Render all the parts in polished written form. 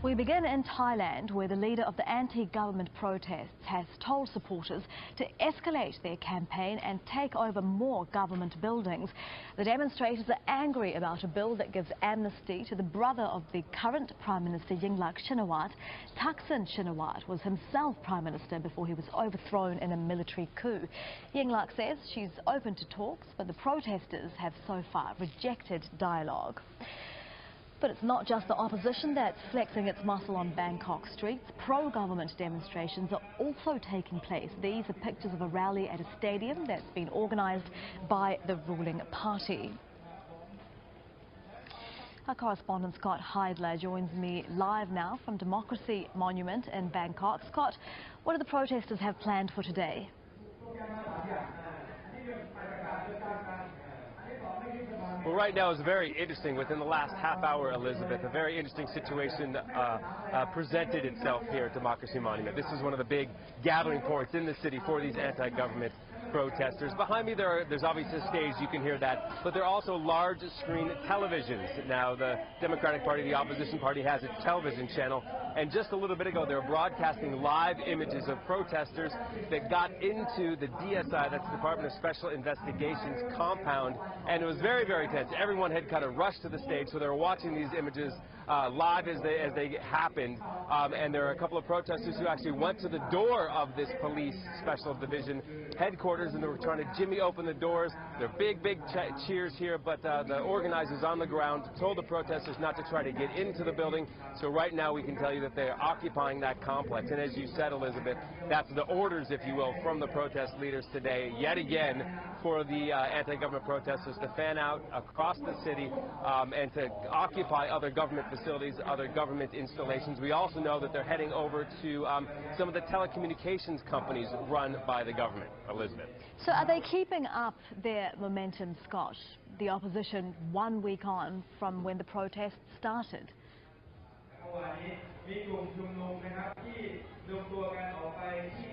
We begin in Thailand, where the leader of the anti-government protests has told supporters to escalate their campaign and take over more government buildings. The demonstrators are angry about a bill that gives amnesty to the brother of the current Prime Minister Yingluck Shinawatra. Thaksin Shinawatra was himself Prime Minister before he was overthrown in a military coup. Yingluck says she's open to talks, but the protesters have so far rejected dialogue. But it's not just the opposition that's flexing its muscle on Bangkok streets. Pro-government demonstrations are also taking place. These are pictures of a rally at a stadium that's been organised by the ruling party. Our correspondent Scott Heidler joins me live now from Democracy Monument in Bangkok. Scott, what do the protesters have planned for today? Well, right now is very interesting. Within the last half hour, Elizabeth, a very interesting situation presented itself here at Democracy Monument. This is one of the big gathering points in the city for these anti-government protesters. Behind me there's obviously a stage, you can hear that, but there are also large screen televisions. Now the Democratic Party, the opposition party, has a television channel, and just a little bit ago they were broadcasting live images of protesters that got into the DSI, that's the Department of Special Investigations compound, and it was very, very tense. Everyone had kind of rushed to the stage, so they were watching these images live as they happened, and there are a couple of protesters who actually went to the door of this police special division headquarters, and they were trying to jimmy open the doors. There are big cheers here, but the organizers on the ground told the protesters not to try to get into the building. So right now we can tell you that they are occupying that complex, and as you said, Elizabeth, that's the orders, if you will, from the protest leaders today, yet again, for the anti-government protesters to fan out across the city and to occupy other government facilities, other government installations. We also know that they're heading over to some of the telecommunications companies run by the government. Elizabeth. So are they keeping up their momentum, Scott, the opposition 1 week on from when the protests started?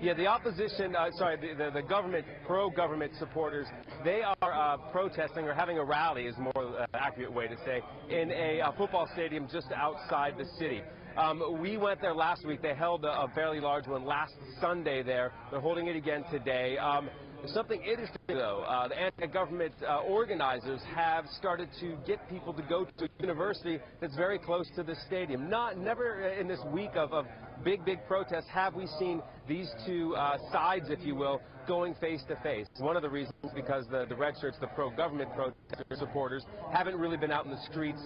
Yeah, the opposition, the government, pro-government supporters, they are protesting, or having a rally is more accurate way to say, in a football stadium just outside the city. We went there last week. They held a fairly large one last Sunday there. They're holding it again today. Something interesting, though, the anti-government organizers have started to get people to go to a university that's very close to the stadium. Never in this week of big protests have we seen these two sides, if you will, going face to face. One of the reasons is because the red shirts, the pro-government protester supporters, haven't really been out in the streets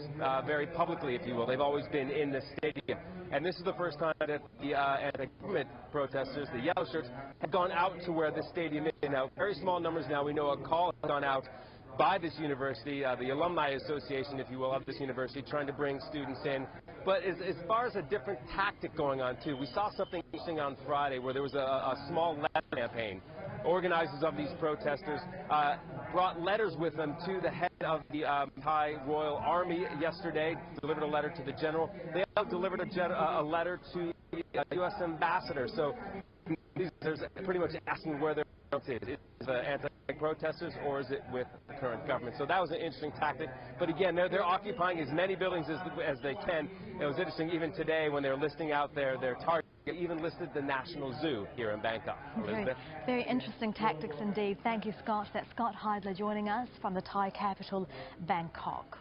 very publicly, if you will. They've always been in the stadium. And this is the first time that the anti-government protesters, the yellow shirts, have gone out to where the stadium is. Now, very small numbers now. We know a call has gone out by this university, the alumni association, if you will, of this university, trying to bring students in. But as far as a different tactic going on, too, we saw something interesting on Friday where there was a small letter campaign. Organizers of these protesters brought letters with them to the head of the Thai Royal Army yesterday, delivered a letter to the general. They also delivered a letter to the U.S. ambassador. So there's pretty much asking where their vote is. Is it anti-protesters or is it with the current government? So that was an interesting tactic. But again, they're occupying as many buildings as they can. It was interesting even today when they were listing out their targets. They even listed the National Zoo here in Bangkok. Elizabeth. Very interesting tactics indeed. Thank you, Scott. That's Scott Heidler joining us from the Thai capital, Bangkok.